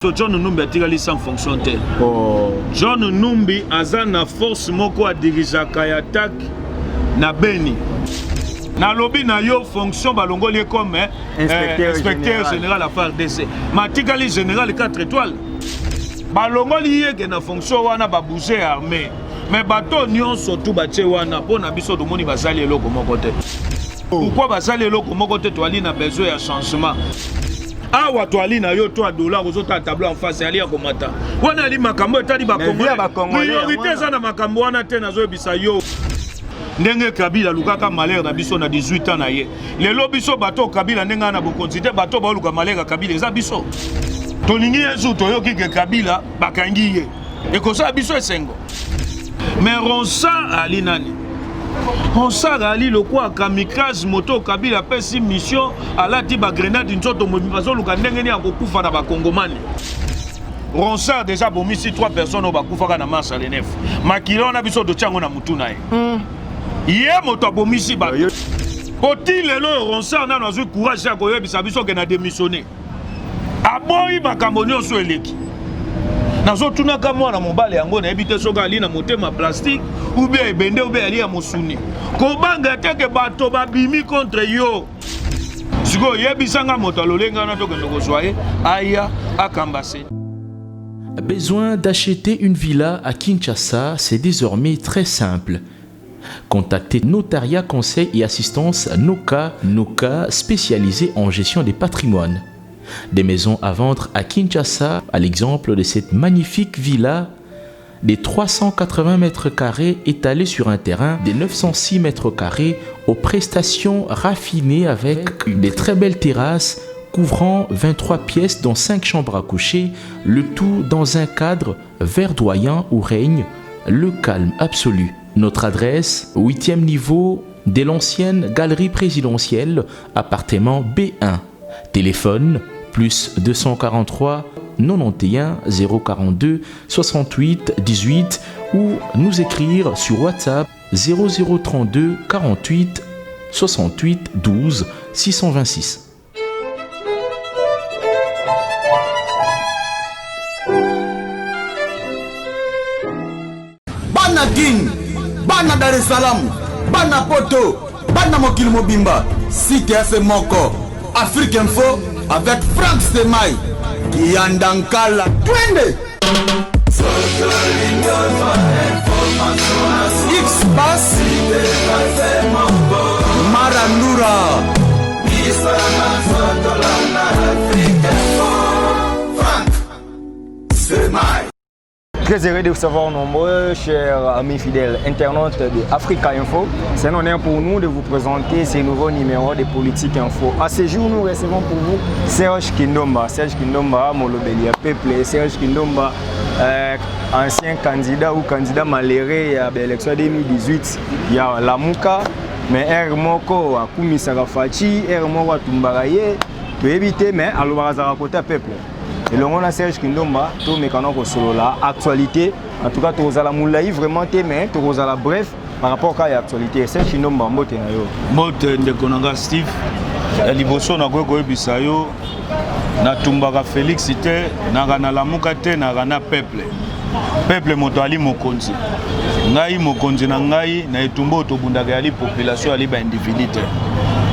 John Numbi atikali sans fonction te. John Numbi aza na force moko a dirijaka ya attaque na Beni. Na lobby na yo fonction balongoli comme inspecteur général à FARDC. Matikali général 4 étoiles. Balongoli yeke na fonction wana ba bouger armée. Mais bato nyonso tout batie wana pona biso domoni bazali eloko moko te. Pourquoi bazali eloko moko te toali na besoin ya changement? Awa toali na yo $3 ozota tableau en face ali ya komata. Wana ali makambo etali ba Congolais. Priorité za na makambo wana te nazo bisa yo. Ndenge Kabila lukaka malheur na biso na 18 ans na ye. Lelo biso bato Kabila ndenga na bokonzite bato ba luka malheur Kabila eza biso. Tolingi yezu toyoki ke Kabila bakangi ye. Ekosa biso esengo. Mais Ronsa ali nani? Ronsa ali lokwa kamikaze moto Kabila pesi mission alati ba grenade nzoto mobibazo luka ndenge ni akokufa na ba Kongomani. Ronsa déjà bomisi 3 personnes au bakufa na marche à l'ENF. Makilo na biso do tiango na mutu na ye. Ye moto abomisi ba. Poti lelo Ronsa na nazui courage ya koyebisa biso ke na démissionner. Aboyi makambo nyonso eleki. Nazo tunaka mwana mobale yango na ebite soka ali na motema plastique ou bien ebende ou bien ali ya mosuni. Kobanga teke bato babimi contre yo. Siko yebisanga moto alolenga na tokende kozwaye aya akambase. Besoin d'acheter une villa à Kinshasa, c'est désormais très simple. Contactez Notaria Conseil et Assistance Noka spécialisé en gestion des patrimoines. Des maisons à vendre à Kinshasa, à l'exemple de cette magnifique villa des 380 mètres carrés étalée sur un terrain de 906 mètres carrés aux prestations raffinées avec des très belles terrasses couvrant 23 pièces dont 5 chambres à coucher, le tout dans un cadre verdoyant où règne le calme absolu. Notre adresse, 8e niveau de l'ancienne galerie présidentielle, appartement B1. Téléphone plus 243 91 042 68 18 ou nous écrire sur WhatsApp 0032 48 68 12 626. Bana King, Bana Dar es Salaam, Bana Poto, Bana Mokil Mobimba, Site Afe Moko, Afrique Info avec Frank Stemai, Yandankala, Twende. X-Bass, Marandura, Frank Stemai. Très heureux de vous savoir nombreux, chers amis fidèles internautes de Africa Info. C'est un honneur pour nous de vous présenter ces nouveaux numéros de Politique Info. À ce jour, nous recevons pour vous Serge Kindomba. Serge Kindomba, Molobelia Peuple. Serge Kindomba, ancien candidat ou candidat malheureux à l'élection 2018. Il y a Lamuka, mais Moko a Kumisa Rafachi, Moko a Tumbaraye, pour éviter, mais à l'Ouarazara côté Peuple. Et le monde a Serge Kindomba, tout le mécanisme solo là, actualité. En tout cas, tu as la moulaï vraiment mais tu as la bref par rapport à l'actualité. Serge Kindomba, mbote na yo. Mbote ndekonanga Steve. Liboso na gogo bisayo na tumbaka Félix te na kana lamuka te na kana peuple. Peuple moto ali mokonzi. Ngai mokonzi na ngai na etumbo to bundaka ali population ali ba individu.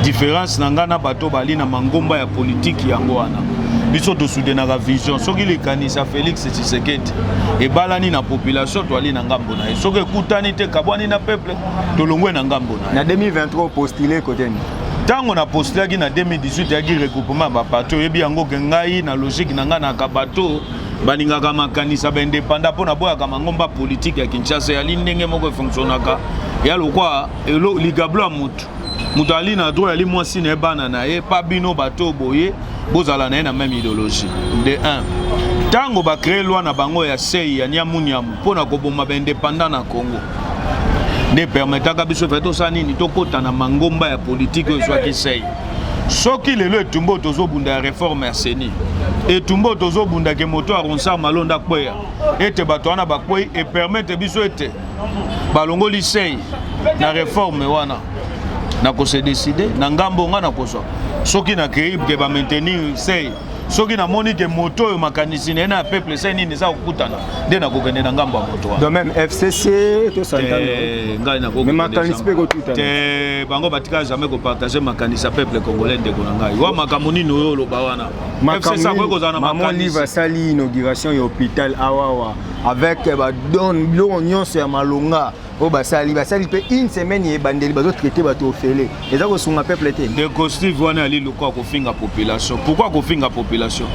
Différence na ngana bato bali na mangomba ya politique yango wana. Biso to soutenaka vision soki likanisa Félix Tshisekedi e balani na population to ali na ngambo na ye soki ekutani te kabwani na peuple to longwe na ngambo na ye. Na 2023 postulé côté ni tango na postulaki na 2018 yaki regroupement ba bato yebi yango ke ngai na logique na ngana ka bato balingaka makanisa ba indépendant pona boya ka mangomba politique ya Kinshasa ya ndenge moko fonctionnaka ya lokwa elo ligablo mutu mutu ali na droit ali mwasi na bana na ye pa bino bato boye bozala na même idéologie. De 1. Tango ba créer loi na bango ya sei ya nyamunyamu pona koboma ba indépendant na Congo. Ne permetaka biso feto sanini tokota na mangomba ya politique yo soit ki sei. Soki lelo etumbo tozobunda ya réforme ya seni. Etumbo tozobunda ke moto a Ronsa malonda kweya. Ete bato wana bakwe e permettre biso ete balongoli sei na réforme wana. Na ko se décider na ngambo nga na koso. Soki na créer ke ba maintenir sei soki namoni ke moto oyo makanisi na na peuple sai nini za kokutana nde na kokende na ngambo ya moto de même FCC to santana ngai na kokende mais makanisi pe kokutana te bango batika jamais ko partager makanisi peuple congolais ndeko na ngai wa makambo nini oyo loba wana FCC sa ko kozana makanisi livre sali inauguration ya hôpital awawa avec ba don biloko nyonso ya malonga o basali pe une semaine ye bandeli bazo traiter bato ofele eza ko sunga peuple te de Steve wana ali lokwa ko finga population pourquoi ko finga population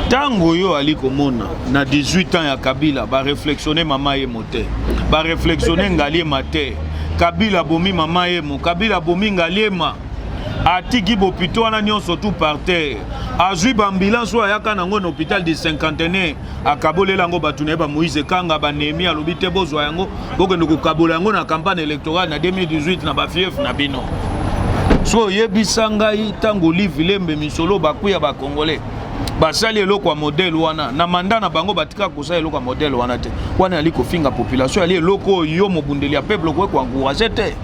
tango yo ali komona na 18 ans ya Kabila ba réflexionner mama ye mote ba réflexionner ngali mate Kabila bomi mama ye mo Kabila bomi ngali ma atiki bopito wana nyonso tout par terre azui bambulance oyo ayaka nango na hôpital de cinquantenaire akabolela yango bato na ye ba Moïse Kanga ba Nehemi alobi te bozwa yango bokende kokabola yango na campagne électorale na 2018 na bafief na bino so yebisa ngai ntango livre lembe misolo bakuya bakongolais basali eloko ya modèle wana na manda na bango batika kosala eloko ya modèle wana te wana ali kofinga population ali eloko oyo mobundeli ya peuple ko encourager te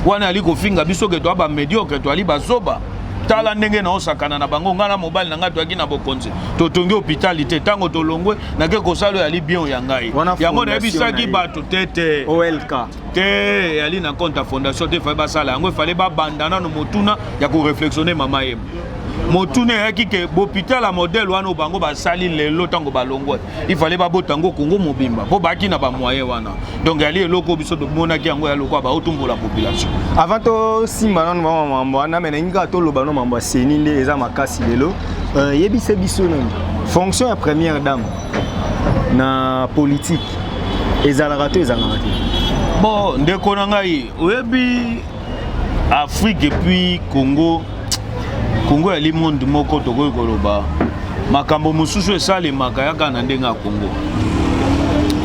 wana ali kofinga biso ke to ba médiocre to ali bazoba tala ndenge na osakana na bango ngana mobile na ngato akina bokonzi to tongi hôpital tango to longwe na ke kosalo ali bien ya ngai yango na bisaki bato tete OLK te ali na compte fondation te fa ba sala yango fallait ba bandana no motuna ya ko réflexionner mama yem motuna yaki ke hôpital a modèle wana bango ba sali lelo tango ba longwe il fallait ba botango Congo mobimba po baki na ba moyen wana donc ali eloko biso to mona ki yango ya lokwa ba otumbola population avant to simba non mambo wana mena inga to lobano mambo seni nde eza makasi lelo yebise biso non fonction ya première dame na politique ezalaka to ezalaka te bon ndeko na ngai oyebi Afrique et puis Congo ya li monde moko to ko koloba makambo mususu esale makayaka na ndenga Congo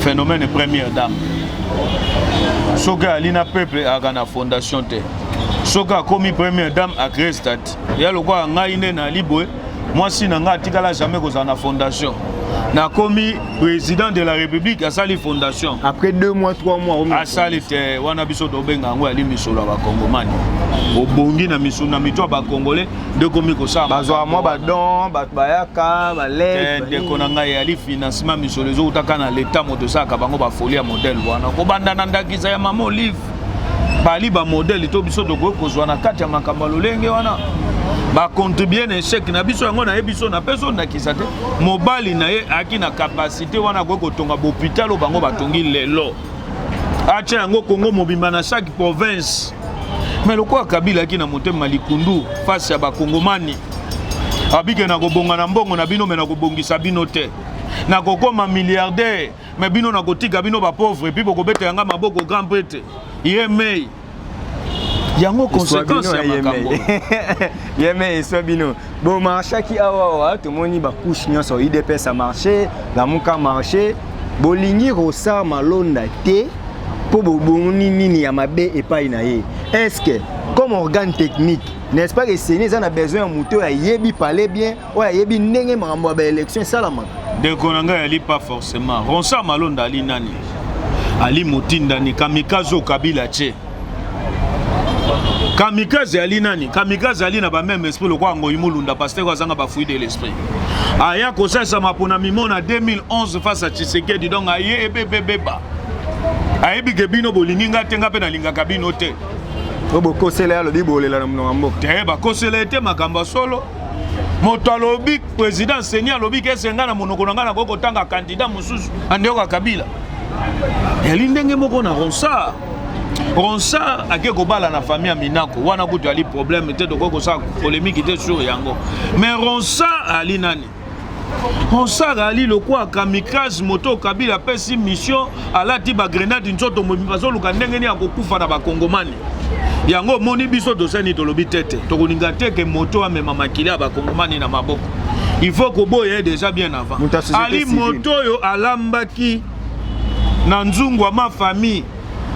phénomène première dame soka ali na peuple aka na fondation te soka komi première dame a créé state ya lokwa ngai nde na libwe moi si na nga tikala jamais kozana na fondation na komi président de la République asali fondation après 2 mois 3 mois asali te wana biso to benga ngo ali misolo ba kongomani obongi na misolo na mitwa ba congolais de komi ko sa bazwa moi ba don ba bayaka ba lek de konanga ya ali financement misolo zo utaka na l'état moto saka bango ba folie ya modèle wana ko banda na ndakisa ya mama Olive bali ba modèle to biso to ko zwa na kati ya makamba lolenge wana ba contribuer na échec na biso yango na yebiso na personne na kisate mobali na ye aki na capacité wana ko tonga hôpital bango batongi lelo acha yango Congo mobimba na chaque province mais lokwa Kabila ki na motema likundu face ya ba kongomani abike na kobonga na mbongo na bino me na kobongisa bino te na kokoma milliardaire mais bino na kotika bino ba pauvre et puis bokobeta yanga maboko grand prêtre yemei yango conséquence ya makambo yeme eswabino bon marché ki awa to moni ba couche nyonso IDPS a marché la muka marché bolingi rosa malonda te po boboni nini ya mabe epai na ye est-ce que comme organe technique n'est-ce pas que Séné a besoin de moto à yebi parler bien ou à yebi ndenge makambo ba élection salama de konanga ali pas forcément rosa malonda ali nani ali motinda ni kamikazo Kabila che kamikaze ali nani kamikaze ali na ba même esprit le kwa ngoyi mulunda parce que azanga ba fouille de l'esprit aya ko sasa mapona mimona 2011 face à Tshisekedi donc aye ebebeba ayebi ke bino bolinga tenga pe na linga kabino te obo kosela ya lobi bolela na mnonga mboka te ba kosela te makamba solo moto alobi président Seigneur lobi ke senga na monoko na ngana koko tanga candidat mususu andeko Kabila eli ndenge moko na Ronsa ake kobala na famille ya Minako wana kutu ali problème te doko sa polémique te sur yango mais Ronsa ali nani Ronsa ali lokwa kamikaze moto Kabila pesi mission alati ba grenade nzoto mobipazo luka ndenge ni akokufa na ba kongomani yango moni biso doseni to lobi tete to koninga teke moto amema makili ya ba kongomani na maboko il faut que boye déjà bien avant ali moto yo alambaki na nzungu ma famille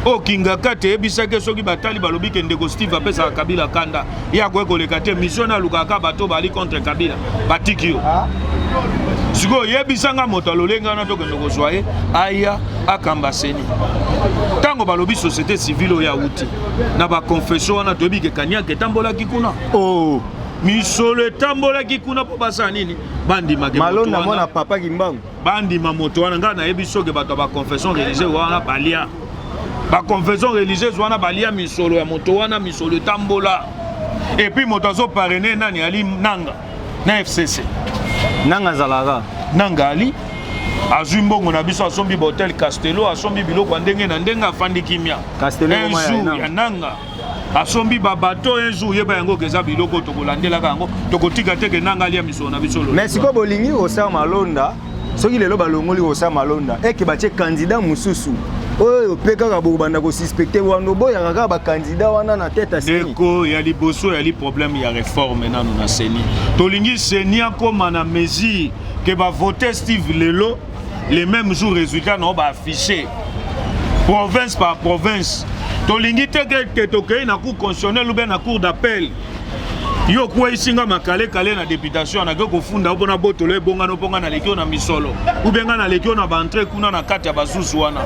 o kingaka te ebisake soki batali balobi ke ndeko Steve apesa Kabila kanda ya ko koleka te mission na lukaka bato bali contre Kabila batiki yo siko yebisanga moto alolenga na to kendo kozwaye aya akamba seni tango balobi société civile ya uti na ba confession na tobi ke kanya ke tambola kikuna oh misolo etambola ki kuna po basa nini bandima ke Malonda mona papa Kimbangu bandima moto wana nga na yebi soke bato ba confession religieuse wana balia ba confession religieuse wana balia misolo ya moto wana misolo etambola et puis moto azo parrainer nani ali nanga na FCC nanga zalaka nanga ali azwi mbongo na biso asombi hotel Castello asombi biloko ndenge na ndenge afandi kimia Castello ya nanga asombi babato un jour yeba yango keza biloko tokolandelaka yango tokotika teke nanga alia misolo na biso mais siko bolingi osa Malonda soki lelo balongoli osa Malonda eke batie candidat mususu oyo pe kaka bobanda ko suspecter wana boya kaka ba candidat wana na tête asini deko ya liboso ya li problème ya réforme nanu na seni tolingi seni akoma na mesure que va voter Steve lelo les mêmes jours résultats non ba afficher province par province tolingi teke tokei na cour constitutionnelle ou bien na cour d'appel yo kwa isinga makale kale na députation na ko funda opona botolo ebonga no ponga na lekio na misolo ou bien na lekio na ba entrer kuna na kati ya basusu wana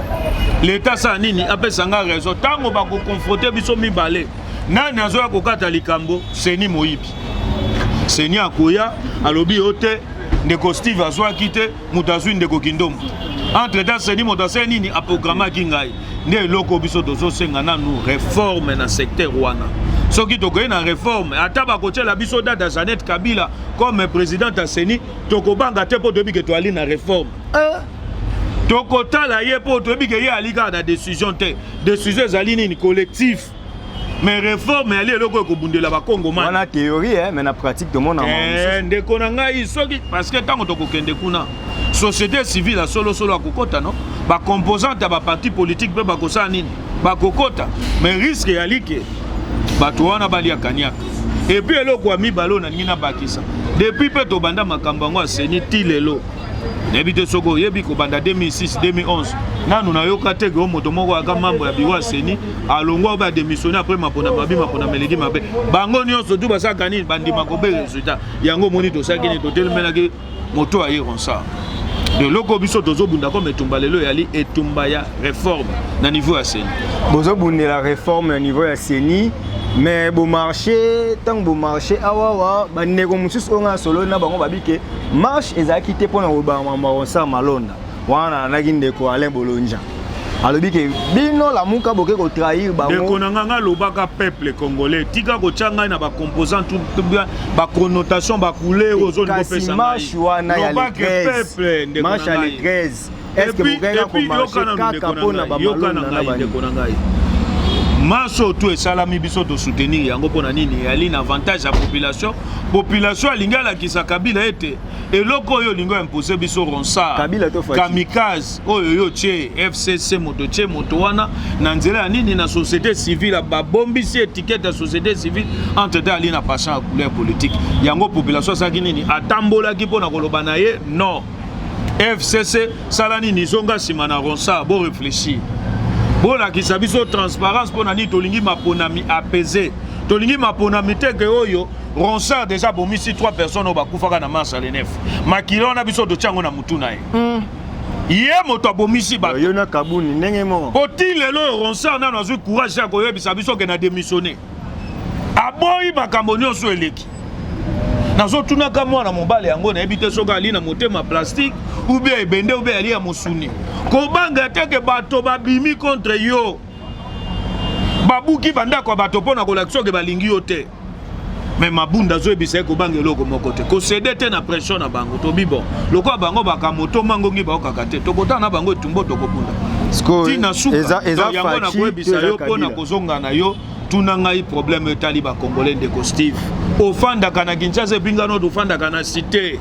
l'état sa nini apesa nga raison tango ba ko confronter biso mibale nani azoya ko kata likambo seni moyibi seni akoya alobi ote ndeko Steve azwa kite mutazwi ndeko Kindombo entre temps seni motase nini a programme kingai nde loko biso dozo senga nanu réforme na secteur wana soki tokoyi na réforme ata bakotiela biso date ya Jeannette Kabila comme président ya seni tokobanga te mpo toyebi ke toali na réforme tokotala ye mpo toyebi ke ye ali kaka na décision te décision ezali nini collectif mais réforme ali eloko ekobundela bakongomani wana théorie mais na pratique tout le monde ndeko na ngai soki parce que ntango tokokende kuna société civile solo akokota no bacomposante ya baparti politique mpe bakosala nini bakokota mais risque yalike bato wana balia kaniaka et puis eloko ya mibalo na ningi na bakisa depuis mpe tobanda makambo yango aseni ti lelo nayebi te soko oyebi kobanda 2006 2011 nanu nayoka teke o moto moko aka mambo ya biro aseni alongwa obe adémissionné après mapona babi mapona meleki mabe bango nyonso tu basaka nini bandima kobe résultat yango moni tosaki nini totelemelaki moto aye ronsa de loko biso tozobunda comme etumba lelo yali etumba ya réforme na niveau ya seni bozobundela réforme na niveau ya seni mais bon marché tant bon marché awawa bandeko mususu onga solo na bango babike marche ezaki te pona obama maronsa Malonda wana naki ndeko Alain Bolonja alobi ke bino la muka boke ko trahir bango ndeko nanga lobaka peuple congolais tika ko changa na ba composant tout ba connotation ba couleur ozoni ko pesa marche wana ya le peuple ndeko marche ya le 13 est-ce que bokeka ko marcher kaka pona ba Malonda na ndeko nanga maso tout esalami biso to soutenir yango pona nini yali na avantage ya population alingala kisa Kabila ete eloko oyo lingo imposer biso ronsa Kabila to kamikaze oyo yo tie FCC moto tie moto wana na nzela ya nini na société civile babombisi étiquette ya société civile entre temps ali na passion ya couleur politique yango population saki nini atambolaki pona koloba na ye non FCC sala nini zonga sima na ronsa bo réfléchir bona ki sabiso transparence pona ni tolingi maponami apaisé tolingi maponami teke oyo ronsa déjà bomisi 3 personnes au bakufaka na marche à l'ENF makilo na biso to tiango na mutuna ye moto abomisi bato yo na kabuni ndenge mo oti lelo ronsa na nazwi courage ya koyebisa biso ke na démissionner aboyi makambo nyonso eleki nazotunaka mwana mobali yango nayebi te soki ali na motema plastique ou bien ebende ou bien ali ya mosuni kobanga teke bato babimi contre yo babuki bandako ya bato mpona kolakisa soki balingi yo te mais mabunda azoyebisa ye kobanga eloko moko te kosede te na pression na bango tobi bon lokola bango bakamoto mangongi baokaka te tokotana na bango etumbo tokobunda tina suka yango na koyebisa yo mpona kozonga na yo tuna ngai problème etali bakongolais ndeko Steve ofandaka na Kinshasa ebingano ofandaka na cité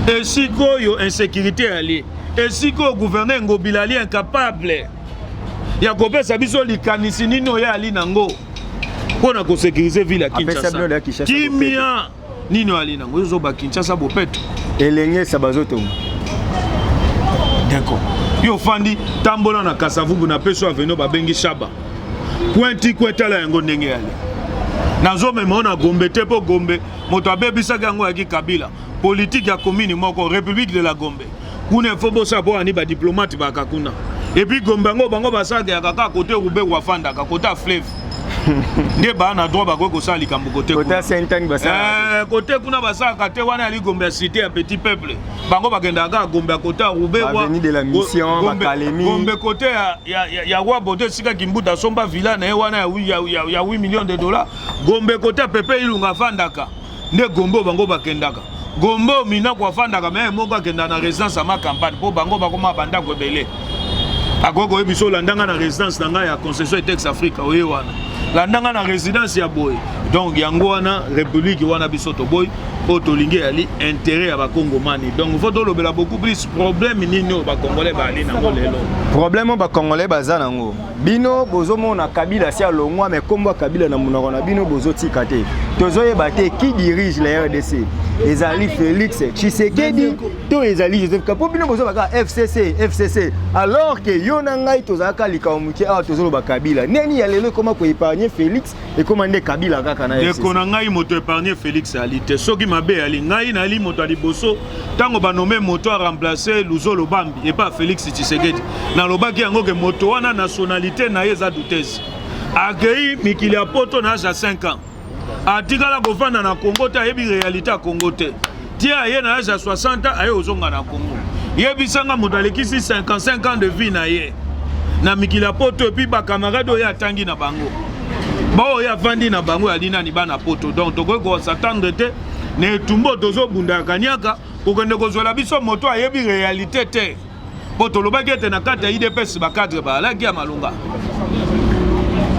esikoyo insécurité ali esikoyo gouverneur Ngobila ali incapable ya kopesa biso likanisi nini oyo ali nango mpona kosécuriser ville ya Kinshasa kimia nini oyo ali nango ezoba Kinshasa bopeto elengesa bazotonga d'accord yo fandi tambola na Kasavubu na peso aveno babengi Shaba kwenti kwetala yango ndenge yali nazomema na Gombe te po Gombe moto abebisaka yango yaki Kabila politique ya commune moko République de la Gombe kuna fo bosa bo ani ba diplomate ba kakuna et puis Gombe ngo bango basaka ya kaka côté Roubaix wafanda ka côté fleuve nde bana droit bakoki kosala likambo kote Côté Saint-Anne basala. Côté kuna basalaka te wana ali Gombe ya cité ya petit peuple. Bango bakendaka Gombe ya côté Roubaix Avenue de la Mission, Bakalemi. Gombe côté ya roi Bote sika Kimbuta somba villa na wana ya 8 millions de dollars. Gombe côté Pepe Ilunga fandaka. Nde Gombe bango bakendaka. Gombe mina kwa fandaka mais moko akenda na résidence à ma campagne po bango bakoma banda ko belé. Akoko ebiso landanga na résidence nanga ya concession Tex Africa oye wana. Landanga na résidence ya boy. Donc yango wana république wana biso to boy otolingi ali intérêt ya ba Congomani. Donc faut to lobela beaucoup plus problème nini ba Congolais ba ali na lelo. Problème ba Congolais baza nango. Bino bozomona Kabila si alongwa mais kombo Kabila na munoko na bino bozotika te. Tozoyeba te qui dirige la RDC. Ezali Félix Tshisekedi to ezali Joseph Kabila bino bozobaka FCC alors que yona ngai tozaka likamuki a tozoloba Kabila. Neni ya lelo koma ko épargner Félix et commander Kabila kaka na FCC. Ekona ngai moto épargner Félix ali te soki mabe ali ngai na li moto ali boso tango ba nommer moto a remplacer Luzolo Bambi et pas Félix Tshisekedi. Na lobaki yango ke moto wana nationalité na yeza douteuse. Akei mikili ya poto na ja 5 ans. Atikala kofanda na Congo ta yebi réalité à Congo te. Tia ye na ja 60 ans aye ozonga na Congo. Yebisanga moto alekisi 55 ans de vie na ye. Na mikili ya poto epi ba camarade oya atangi na bango. Ba oya vandi na bango ya lina ni bana poto. Donc toko ko s'attendre te ne tumbo tozo bunda kanyaka kokende kozwela biso moto ayebi réalité te. Poto lobaki ete na kata IDPS ba cadre ba alaki ya malunga.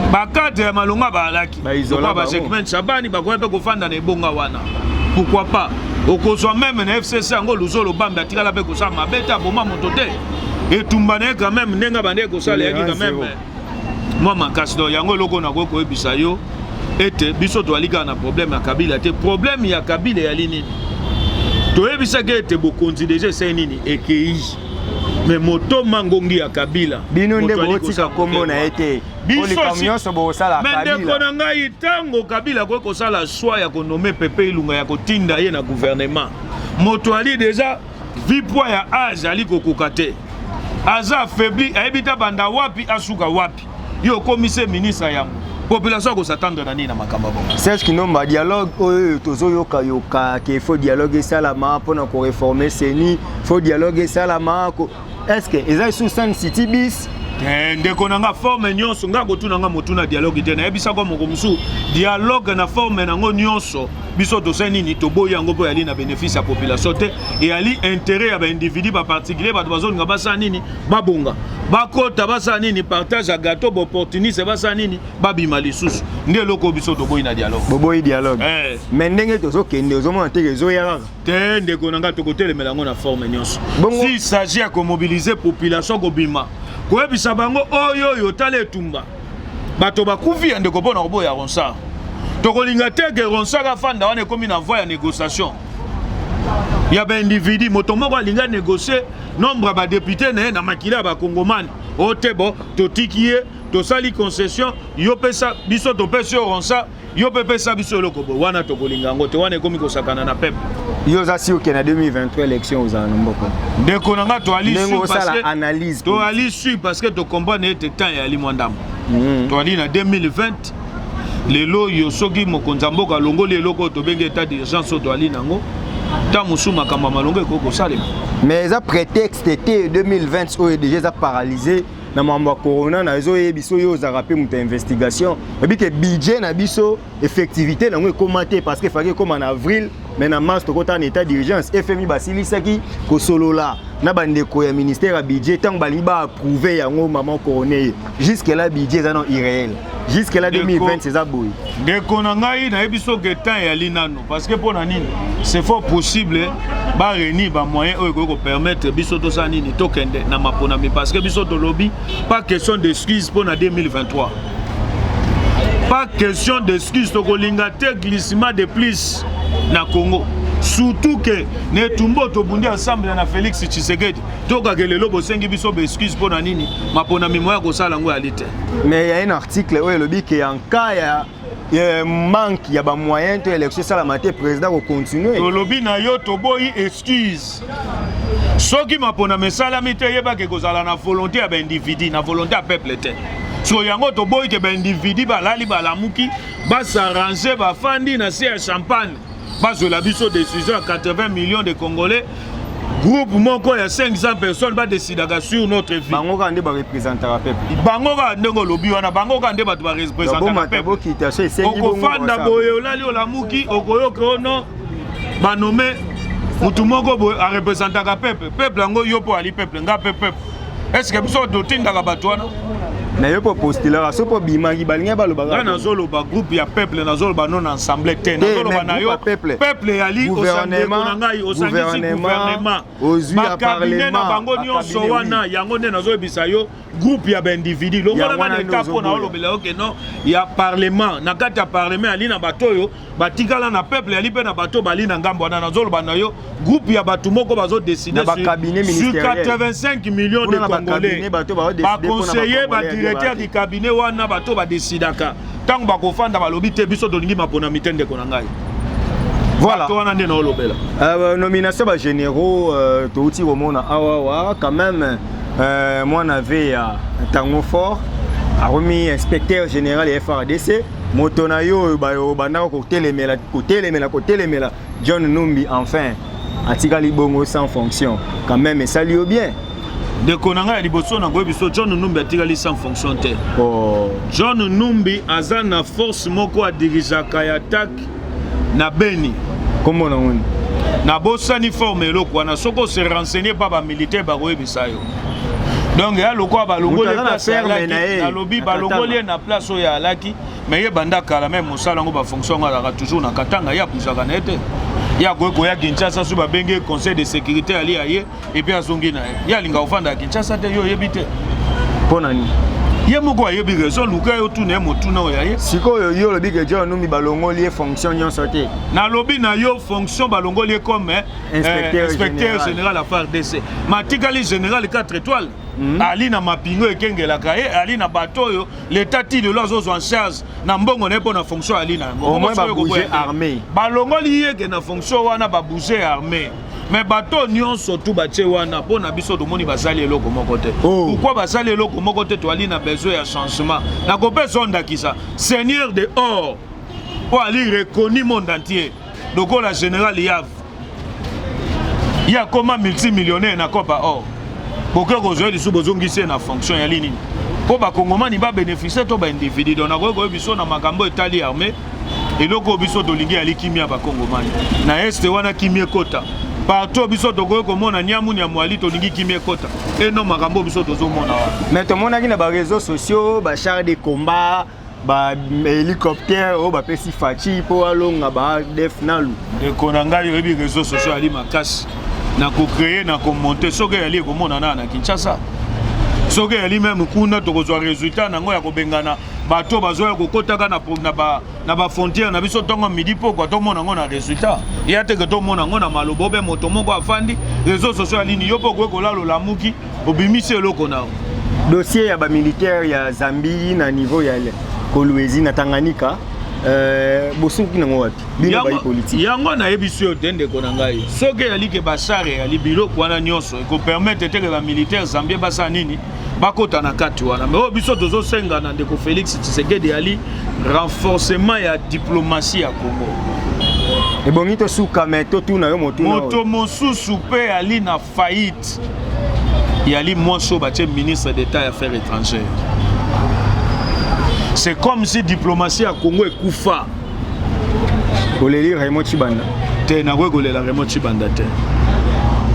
Ba cadre ya malunga ba alaki. Ba segment Chabani ba koyepe kofanda na ebonga wana. Pourquoi pas? Okozwa même na FCC ngo Luzolo Bambi atikala pe kosa mabeta boma moto te. Et tumbane quand même ndenga bande kosala yaki quand même. Moi makasi do yango loko na ko ebisa yo ete biso to alika na problème ya Kabila te. Problème ya Kabila ya lini. To ebisa ke ete bokonzi déjà c'est nini ekei. Mais moto mangongi ya Kabila bino nde botika kombo na ete biso kamionso bosala Kabila mais ndeko na ngai tango Kabila ko kosala choix ya konommer Pepe Ilunga ya kotinda ye na gouvernement moto ali déjà vi poids ya âge ali kokoka te aza affaibli ayebita banda wapi asuka wapi yo komise ministre ya population ko s'attendre na nini na makamba bongo Serge Kinomba dialogue oyo tozoyoka yoka ke faut dialogue salama pona ko réformer seni faut dialogue salama ko est-ce que ezali sous Sun City bis ndeko nanga forme nyonso nga kotuna nga motuna dialogue te na ebisa kwa moko musu dialogue na forme nango nyonso biso to seni ni to boya ngo po yali na bénéfice ya population te et ali intérêt ya ba individu ba particulier ba bazoni nga basa nini babonga bakota basa nini partage ya gâteau opportuniste basa nini babima lisusu nde loko biso to boyi na dialogue boboyi dialogue mais ndenge tozo kende ozomona te ezo ya te ndeko nanga to kotelemela ngo na forme nyonso si s'agit à mobiliser population ko bima koyebisa bango oyo yo tala etumba bato bakufi ya ndeko mpona koboya Ronsard tokolinga te ke Ronsard afanda wana ekomi na voie ya négociation ya baindividu moto moko alinga négocier nombre ya badepute na ye na makila ya bakongomani ote bo totiki ye tosali concession yo pesa biso topesi yo Ronsard yo pepesa biso eloko bo wana tokolinga yango te wana ekomi kosakana na peuple yo za si okena 2023 élection ozala na mboko ndeko nanga to ali analyse to ali sur parce que to comprendre ete temps ya ali mwandamo to ali na 2020 lelo yo soki mokonza mboka longoli eloko to benga état d'urgence to ali nango ta musu makamba malongo ekoko salema mais eza prétexte te 2020 oyo déjà eza paralysé na mambo corona na zo yebiso yo za rappeler muta investigation et que budget na biso effectivité na ngo commenter parce que fallait comme en avril mais na mars to kota en état d'urgence FMI basilisaki ko solola na bandeko ya ministère ya budget tant bali ba approuver yango maman corona jusque là budget ça non irréel jusque là 2020 c'est ça boy ndeko na ngai na yebiso ke temps ya linano parce que pona nini c'est fort possible ba réunir ba moyen oyo ko permettre biso to sa nini to kende na mapona mais parce que biso to lobby pas question d'excuses pour 2023 pas question d'excuses to kolinga te glissement de plus na Congo surtout que ne tumbo to bundi ensemble na Félix Tshisekedi to ka kelelo bosengi biso be excuse pour nini mapona mimoya ko sala ngo alite mais il y a un article où le dit que en cas manque ya ba moyen to élection salamate président ko continuer to lobby na yo to boyi excuse soki mapona mesala mite yeba ke kozala na volonté ya ba individu na volonté ya peuple te so yango to boy ke ba individu balali balamuki s'arranger bafandi na se ya champagne bazola biso décision à 80 millions de Congolais. Groupe moko ya 500 personnes va décider sur notre vie. Bango ka nde ba représenter la peuple. Bango ka ndenge lobi wana bango ka nde ba représenter la peuple. Okofanda boye olali olamuki okoyoka ono ba nommé mutu moko boye a représenter la peuple. Peuple ngo yo po ali peuple nga peuple. Est-ce que biso dotinda ka bato wana? Na yo po postuler so po bimaki balinga baloba nga nazolo ba groupe ya peuple nazolo ba non ensemble te nazolo ba na yo peuple yali gouvernement ba cabinet na bango nyonso wana yango nde nazolo bisa yo groupe ya ba individu longola ba de tapo na olobela ok non ya parlement na kati ya parlement ali na bato yo batikala na peuple yali pe na bato bali na ngambo wana nazolo ba na yo groupe ya bato moko bazo décider sur 85 millions de Congolais ba conseiller ba directeur du cabinet wana bato ba décidaka tango ba kofanda balobi te biso dolingi mapona mitende ko na ngai. Voilà. Nomination ba généraux touti romona awa quand même moi n'avais tango fort a remis inspecteur général et FRDC motonayo ba bandako ko telemela John Numbi enfin atikali bongo sans fonction quand même et ça lui bien. De konanga liboso na goyebiso John Numbi atikali sans fonction te. John Numbi aza na force moko a dirijaka ya attaque na Beni. Comment on na bosani forme eloko wana soko se renseigner pa ba militaire ba goyebisa yo. Donc ya lokwa balongoli place na lobi balongoli na place oya alaki mais ye banda kala même mosala ngo ba fonction ngala toujours na katanga ya buzaka na ete. Ya goyeko ya Kinshasa su ba benge conseil de sécurité ali aye et puis azongi na ya linga ofanda Kinshasa te yo yebite. Ponani. Ye moko ayebi raison luka yo tuna motuna oya ye. Siko yo lobi ke John Numbi balongoli fonction nyonso te. Na lobi na yo fonction balongoli comme inspecteur général à FARDC. Matikali général 4 étoiles. Ali na mapingo ekengela kaye ali na bato yo l'état tili lozo en charge na mbongo ne pona fonction ali na au moins ba bouger armée balongoli yeke na fonction wana ba bouger armée mais bato nyonso tout batie wana pona biso to moni basali eloko moko te pourquoi basali eloko moko te to ali na besoin ya changement na ko besoin ndakisa seigneur de or pour ali reconnu monde entier donc la général Yav ya comment multimillionnaire na kopa or pourquoi vous avez des besoins na fonction ya ligne pour ba kongomani ba bénéficier to ba individu donc na ko biso na makambo etali armée et loko biso to lingi ali kimia ba kongomani na este wana kimie kota partout biso to ko mona nyamu nya mwali to lingi kimie kota et non makambo biso to zo mona wa mais to mona ki na ba réseaux sociaux ba char de combat ba hélicoptère o ba pesi fachi po alonga ba def nalu e konanga yo bi réseaux sociaux ali makasi na ko créer na ko monter soke yali ko mona na Kinshasa soke yali même kuna to ko zo résultat nango ya ko bengana bato bazoya ko kotaka na ba frontière na biso tongo midi po ko to mona ngona résultat ya te que to mona ngona malobo be moto moko afandi réseaux sociaux ali ni yo po ko lalo la muki obimise loko na dossier ya ba militaire ya Zambie na niveau ya Kolwezi na Tanganyika bosuki nango wapi bino ba politique yango na yebiso tende ko nangai soke yali ke basare ali biloko wana nyonso ko permettre te que ba militaire zambie basa nini bakota na kati wana mais biso tozo senga na ndeko Félix Tshisekedi ali renforcement ya diplomatie ya Congo et bonito suka meto tuna yo moto mosusu pe ali na faillite yali mwanso batie ministre d'état des affaires étrangères. C'est comme si diplomatie à Congo est koufa. Oleli Raymond Chibanda. Te na go golela Raymond Chibanda te.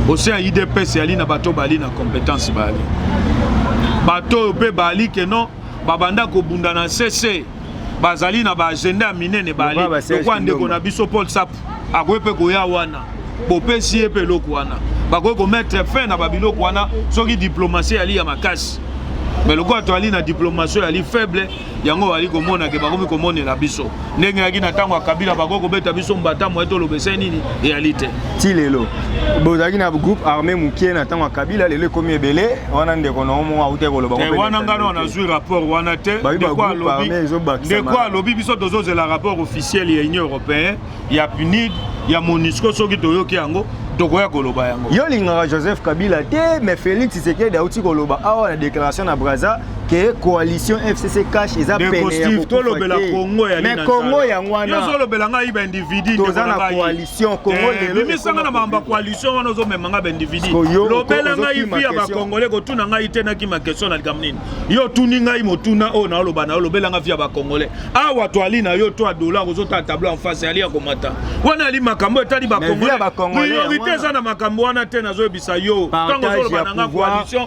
Aussi à IDPS ali na bato bali na compétence bali. Bato pe bali que non babanda ko bunda na CC. Bazali na ba agenda minene bali. Ko ndeko na biso Paul Sap. Akwepe ko ya wana. Bopesi epe loko wana. Bako ko mettre fin na babiloko wana soki diplomatie ali ya makasi. Mais le quoi ali na diplomatie ali faible yango ali ko mona ke bakomi ko monela biso ndenge yaki na tango Kabila bako ko beta biso mbata mo eto lobese nini réalité tilelo bozaki na groupe armé mukie na tango Kabila lelo komi ebele wana ndeko na omo auté ko loba ko wana ngano na zui rapport wana te de quoi lobby biso tozo la rapport officiel ya Union européenne ya PNUD ya MONUSCO soki toyoki yango tokoya koloba yango yo linga Joseph Kabila te mais Félix Tshisekedi auti koloba awa na déclaration na Braza que coalition FCC cash eza pene to lobela Congo ya mais Congo ya ngwana yo zo lobela ngai ba individu toza na coalition Congo lelo misanga na mamba coalition wana zo memanga ba individu lobela ngai via ba congolais ko tuna ngai tena ki ma question na likamnini yo tuni ngai motuna o na loba na lobela ngai via ba congolais awa to ali na yo to a dollar zo ta tableau en face ali ya komata wana ali makambo etali ba congolais priorité za na makambo wana tena zo bisa yo tango zo loba na coalition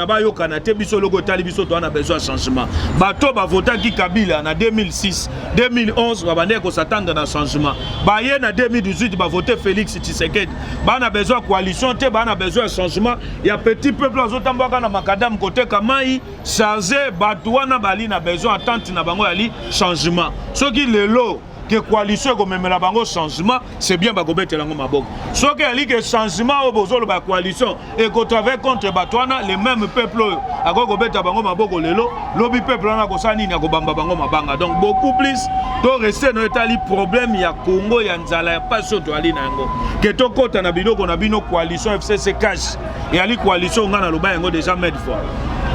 bayoka na te biso logo tali biso to na besoin changement bato ba vota ki Kabila na 2006 2011 ba bande ko s'attendre na changement ba ye na 2018 ba voter Félix Tshisekedi ba na besoin coalition te ba na besoin changement ya petit peuple azotambaka na makadam côté kamai charger bato wana bali na besoin attente na bango ali changement soki lelo que coalition comme même la bango changement c'est bien bakobetela ngo maboko soki ali que changement au bozolo ba coalition et qu'on travaille contre batwana les mêmes peuples akokobeta bango maboko lelo lobi peuple na ko sani na ko bamba bango mabanga donc beaucoup plus to rester no etali problème ya Congo ya nzala ya paso to ali na ngo que to kota na biloko na bino coalition FCC cash et ali coalition ngana loba yango déjà made fois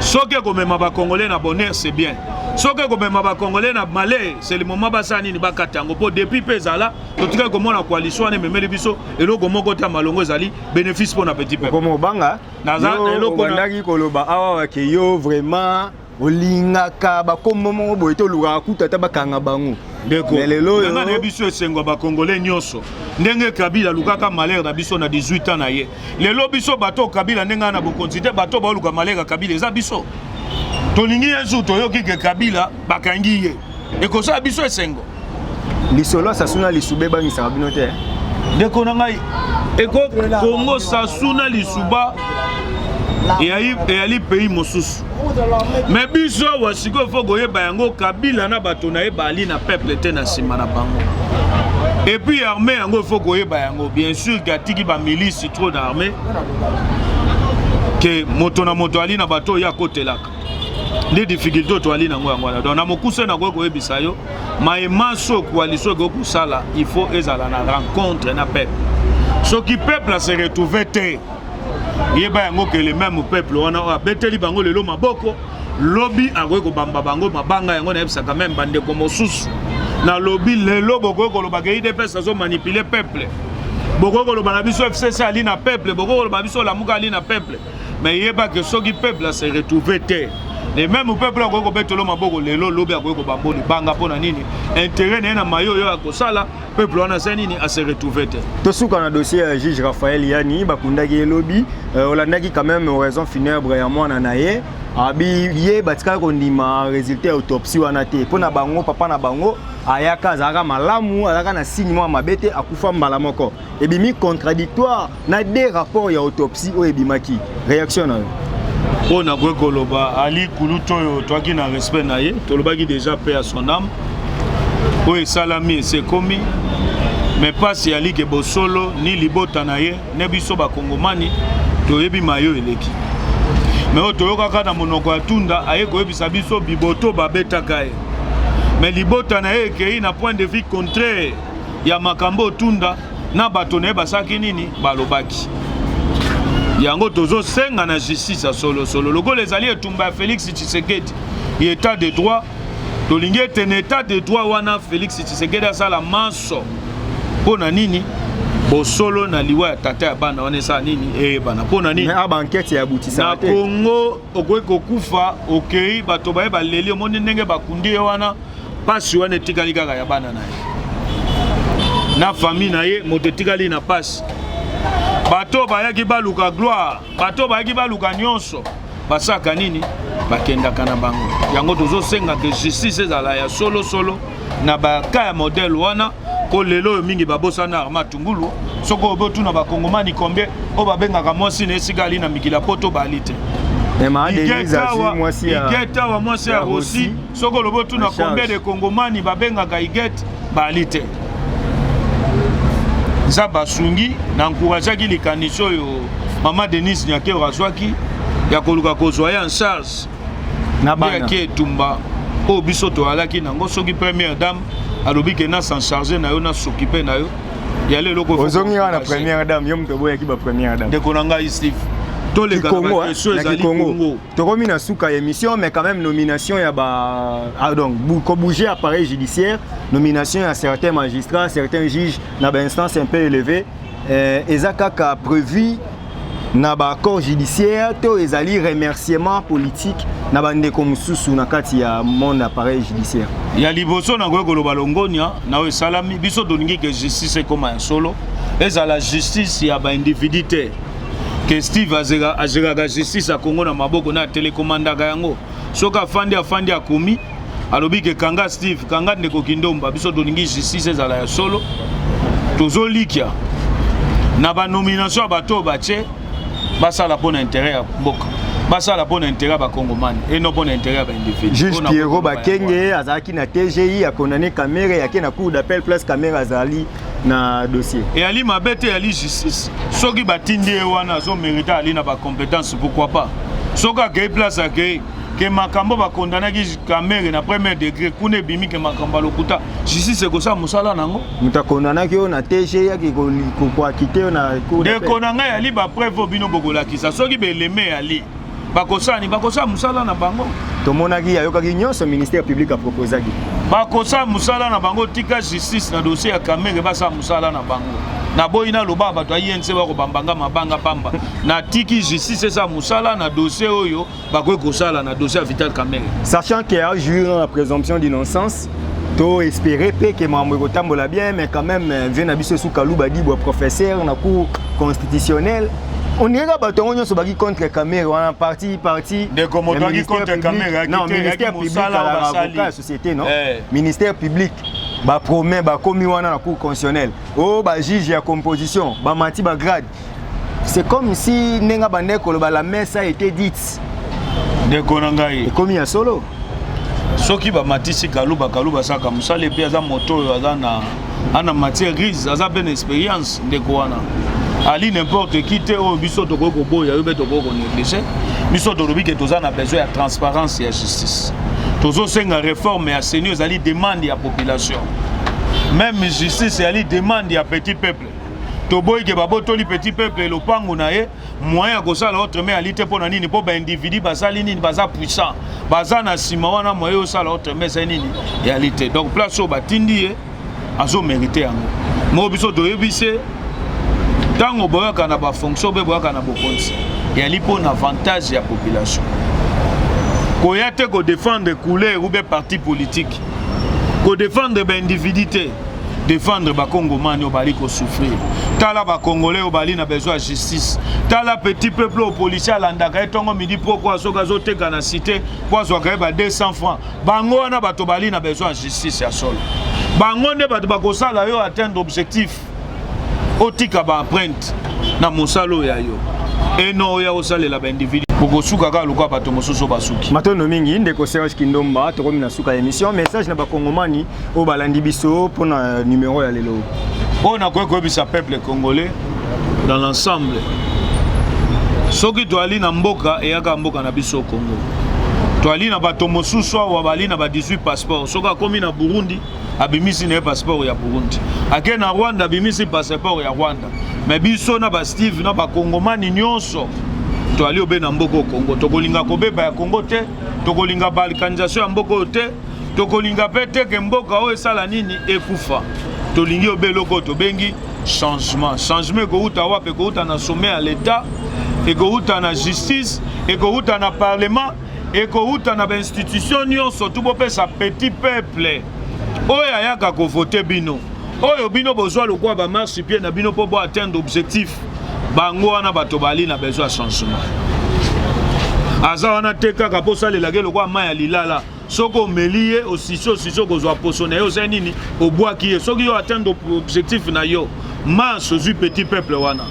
soki comme même ba congolais na bonheur c'est bien soki comme même ba congolais na malheur c'est le moment basani ni bakatango po depuis pezala to tika comme na coalition ne memeli biso eloko moko ta malongo ezali bénéfice pour na petit peuple comme banga naza eloko ndaki koloba awa ke yo vraiment olingaka bakomomo boye to luka kuta ta bakanga bango ndeko nga na biso esengo ba congolais nyonso ndenge Kabila lukaka malheur na biso na 18 ans na ye lelo biso bato Kabila ndenge na bokonzite bato ba luka malheur Kabila eza biso tolingi yesu toyoki ke Kabila bakangi ye ekosa biso esengo lisolo sasuna lisube bangisa bino te ndeko na ngai eko Congo sasuna lisuba et ali pays mosusu mais biso wasiko fo goyeba yango Kabila na bato na ye bali na peuple te na sima na bango et puis armée yango fo goyeba yango bien sûr gatiki ba milice trop d'armée que moto na moto ali na bato ya kotelaka des difficultés to ali na ngo ngwana donc na mokuse na go koyebisa yo maemaso coalition go kusala il faut ezala na rencontre na peuple ce qui peuple se retrouver te yeba yango que le même peuple wana beteli bango lelo maboko lobby akoy ko bamba bango mabanga yango na yebisa quand même bande ko mosusu na lobby lelo boko ko loba ke IDPS azo manipuler peuple boko ko loba na biso FCC ali na peuple boko ko loba biso la muka ali na peuple mais yeba que soki peuple se retrouver te les mêmes peuples ko betelo maboko lelo lobby akoy ko bamboli banga pona nini intérêt na mayo yo akosala peuple wana senini a se retrouver te to suka na dossier juge Raphaël Yani bakundaki lobby olandaki quand même raison funèbre ya mwana na ye abi ye batika ko ndima résultat autopsie wana te pona bango papa na bango ayaka zaka malamu azaka na signe mo mabete akufa mbala moko ebimi contradictoire na des rapports ya autopsie o ebimaki réaction na on a quoi koloba ali kuluto yo toaki na respect na ye tolobaki déjà paix à son âme o salami c'est commis mais pas si ali ke bosolo ni libota na ye ne biso ba kongomani toyebi mayo eleki mais o toyoka na monoko atunda aye koyebisa biso biboto babetaka ye mais libota na ye ke na point de vue contraire ya makambo tunda na bato na ye basaki nini balobaki yango tozo senga na justice ya solo solo logo les alliés etumba Félix Tshisekedi état de droit tolingi tene état de droit wana Félix Tshisekedi asala manso pona nini bosolo na liwa ya tata ya bana wana esa nini bana pona nini mais aba enquête ya butisa na Congo okoki kokufa okei bato baye baleli omoni ndenge bakundi wana pasi wana etikali kaka ya bana na ye na famille na ye moto etikali na pasi bato bayaki baluka gloire bato bayaki baluka nyonso basaka nini bakendaka na bango yango tozosenga ke justice ezala ya solo solo na baka ya modèle wana ko lelo mingi babosana Arma Tungulu soko obotuna bakongomani combien o babengaka mwasi na esika ali na mikila poto balite igeta wa mwasi ya Rossi soko lobotuna combien de kongomani babengaka igete balite za basungi na encourageaki likanisi oyo mama Denise Nyakero azwaki ya koluka kozwa en charge na bana ki etumba o biso toalaki nango soki première dame alobi ke na s'en charger na yo na s'occuper na yo ya lelo ko ozongi wana première dame yo mto boya ki ba première dame de konanga Steve tous les Congo, Congo. Toromi na souka émission, mais quand même nomination il y a donc bouger appareil judiciaire, nomination à certains magistrats, certains juges dans une instance un peu élevée. Ezaka a prévu na ba corps judiciaire to ezali remerciement politique na bande comme sous na kati ya monde appareil judiciaire. Ya liboso na ngwe koloba longonia na we salami biso doningi que justice comme un solo eza la justice ya ba individuité que Steve azega justice a Congo na maboko na télécommandaka yango soka afandi akomi alobi ke kanga Steve kanga ndeko kindomba biso doningi justice eza la ya solo tozo likia na ba nomination bato bache basala pour intérêt ya mboka basala pour intérêt ba Congomani et non pour intérêt ba individu. Juge Pierrot Bakenge azaki na TGI a condamné caméra yake na cour d'appel place caméra azali na dossier. Et ali mabete ali justice soki batindi wana zo mériter ali na ba compétence pourquoi pas. Soka ke place ke makambo ba condamné ki caméra na premier degré kune bimi ke makambo lokuta justice ko sa musala nango. Muta condamné ki na TGI yake ko quitter na cour d'appel. De konanga ali ba preuve bino bokola kisa soki beleme ali bakosani bakosa musala na bango tomonaki ayokaki nyonso ministère public a proposaki bakosa musala na bango tika justice na dossier ya Kamere basa musala na bango na boyina loba bato ayense bako bambanga mabanga pamba na tiki justice esa musala na dossier oyo bakwe kosala na dossier ya Vital Kamere sachant qu'il y a juré la présomption d'innocence to espérer que mambo kotambola bien mais quand même vient na biso sous Kalouba Dibo professeur na cour constitutionnelle. On dirait que on est contre Kamere, on a parti. De comment on contre Kamere? Non, ministère public à l'avocat, la société, non? Ministère public, bah promet, bah commis on a la cour constitutionnelle. Oh, bah juge à composition, bah mati, bah grade. C'est comme si Nenga Bandeko, la messe a été dite. De Konangaï. Et commis à solo. Soki ba matisi Kalouba saka musale pe aza moto azana ana matière grise, aza ben expérience de Kouana. Ali n'importe qui te au biso to ko boya yo beto ko négliger biso to lobi que toza na besoin de transparence et de justice tozo senga réforme et seigneur ali demande ya population même justice ali demande ya petit peuple to boy ke babo to li petit peuple lo pango na ye moyen ko sala autre mais ali te pona nini po ba individu basali nini baza puissant baza na sima wana moyen o sala autre mais c'est nini ya ali te donc place au batindi ye azo mériter yango mo biso to yebise tango boyaka na ba fonction be boyaka na bokonzi ya lipo na avantage ya population ko yate ko défendre couleur ou be parti politique ko défendre ba individualité défendre ba Congomani obali ko souffrir tala ba Congolais obali na besoin de justice tala petit peuple au policier landaka etongo midi pourquoi soka zoteka na cité kwa zoka ba 200 francs bango na bato bali na besoin de justice ya solo bango ne bato bakosala yo atteindre objectif otika ba empreinte na mosalo ya yo eno ya osalela ba individu bokosuka ka lokwa bato mosusu basuki matono mingi ndeko Serge Kindomba tokomi na suka émission message na ba Congomani o balandi biso pona numéro ya lelo on a quoi bisa peuple congolais dans l'ensemble soki toali na mboka eyaka mboka na biso Congo toali na bato mosusu wa bali na ba 18 passeport soka komi na Burundi abimisi na passeport ya Burundi ake na Rwanda abimisi passeport ya Rwanda mais biso na ba Steve na ba Congomani nyonso to ali obe na mboko Congo tokolinga kobeba ya Congo te tokolinga balkanisation ya mboko te tokolinga pete ke mboka o esala nini ekufa tolingi obeloko to bengi changement ko uta wape ko uta na sommet à l'état et ko uta na justice et ko uta na parlement et ko uta na institution nyonso tout bo pesa petit peuple oyo ayaka ko voter bino oyo bino bozwa lokwa ba marche pied na bino po bo atteindre objectif bango wana bato bali na besoin de changement aza wana teka ka po sale la lokwa maya lilala soko melie osiso kozwa posone yo c'est nini obwa ki soki yo atteindre objectif na yo marche zu petit peuple wana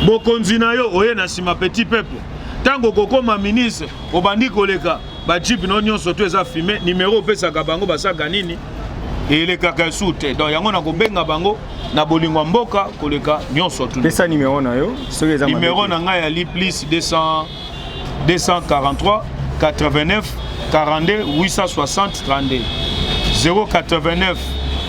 bokonzi na yo oye na sima petit peuple tango kokoma ministre obandi koleka ba jeep no nyonso to eza filmé numéro pesaka bango basaka nini ele kaka soute donc yango na kobenga bango na bolingo mboka koleka nyonso tout pesa numéro na yo numéro na ngai ali plus 243 89 42 860 32 089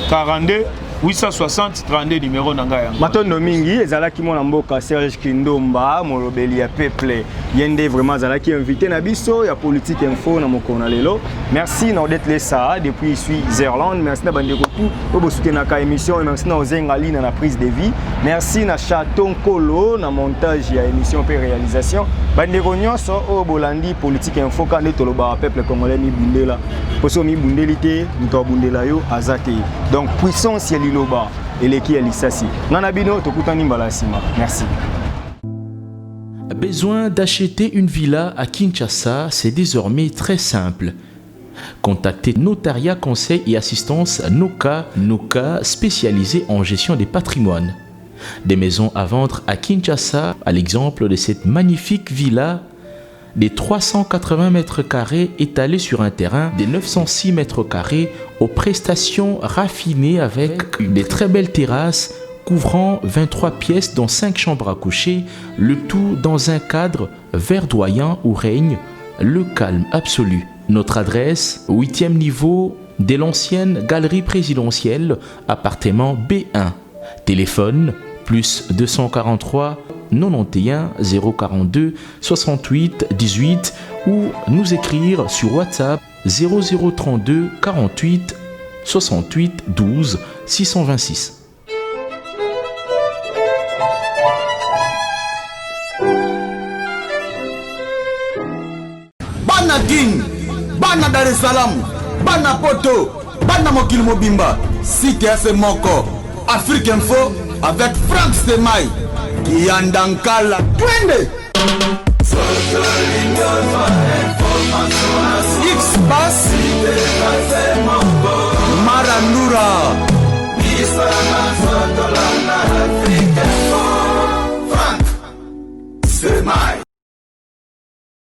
42 860 32 numéro na ngai yango. Matondo mingi ezalaki mona mboka Serge Kindomba molobeli ya peuple yende vraiment ezalaki invité na biso ya politique info na mokolo na lelo. Merci na Odette Lessa depuis ici Zerland. Merci na bandeko tout po bosuke na ka émission et merci na Ozengali na prise de vie. Merci na Chaton Kolo na montage ya émission pe réalisation. Bandeko nyonso o bolandi politique info quand toloba peuple congolais mi bundela. Poso mi bundelité muto bundela yo azate. Donc puissance ya liloba eleki ya lisasi. Nana bino tokutani mbala sima. Merci. Besoin d'acheter une villa à Kinshasa, c'est désormais très simple. Contactez Notariat Conseil et Assistance Noka, spécialisé en gestion des patrimoines. Des maisons à vendre à Kinshasa, à l'exemple de cette magnifique villa des 380 mètres carrés étalée sur un terrain de 906 mètres carrés aux prestations raffinées avec des très belles terrasses couvrant 23 pièces dont 5 chambres à coucher, le tout dans un cadre verdoyant où règne le calme absolu. Notre adresse, 8e niveau de l'ancienne galerie présidentielle, appartement B1. Téléphone, plus 243 91 042 68 18 ou nous écrire sur WhatsApp 0032 48 68 12 626. Bana King, Bana Dar es Salaam, Bana Poto, Bana Mokil Mobimba, CTF Moko, Afrique Info avec Frank Stemai, Yandankala, Twende. X-Bass